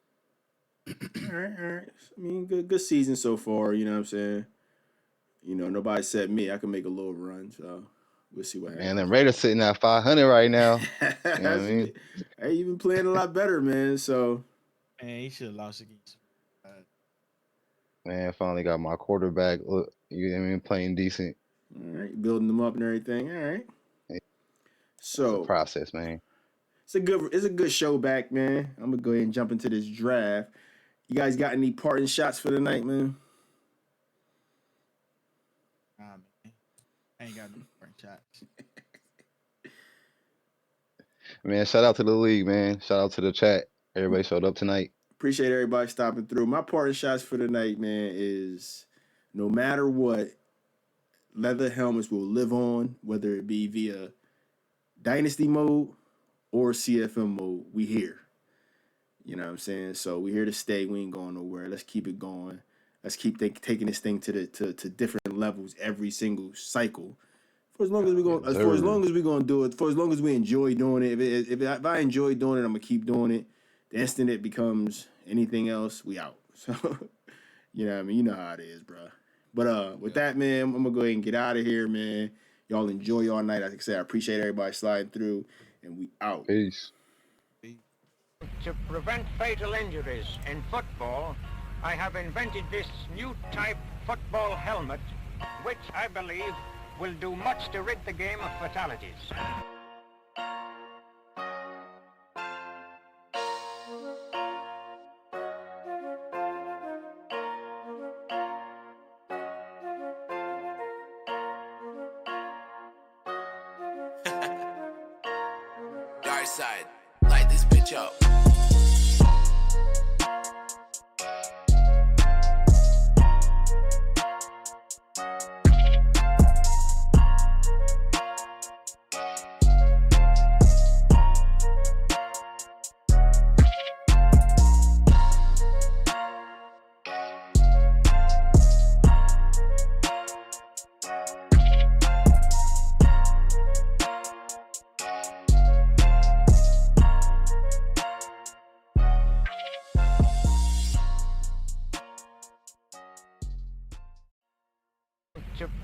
All right. I mean, good season so far. You know what I'm saying? Nobody said me. I can make a little run, so we'll see what happens. And then Raiders sitting at 500 right now. You know what I mean? Hey, you've been playing a lot better, man. So, Man, he should have lost against. Man, finally got my quarterback. Look, you know what I mean, playing decent. all right, building them up and everything. All right. So Process, man. it's a good show back, man. I'm gonna go ahead and jump into this draft. You guys got any parting shots for the night, man? Nah, man. I ain't got no front shots. Man, shout out to the league, man. Shout out to the chat. Everybody showed up tonight. Appreciate everybody stopping through. My parting shots for the night, man, is no matter what, leather helmets will live on, whether it be via Dynasty mode or CFM mode. We here. You know what I'm saying? So we here to stay. We ain't going nowhere. Let's keep it going. Let's keep taking this thing to different levels every single cycle. For as long as we're gonna do it, for as long as we enjoy doing it. If I enjoy doing it, I'm gonna keep doing it. The instant it becomes anything else, we out. So, you know what I mean? You know how it is, bro. But with that, man, I'm gonna go ahead and get out of here, man. Y'all enjoy y'all night. Like I said, I appreciate everybody sliding through, and we out. Peace. To prevent fatal injuries in football, I have invented this new type football helmet, which I believe will do much to rid the game of fatalities. Dark side, light this bitch up.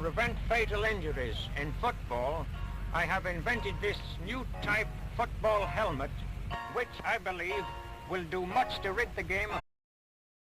prevent fatal injuries in football, I have invented this new type football helmet, which I believe will do much to rid the game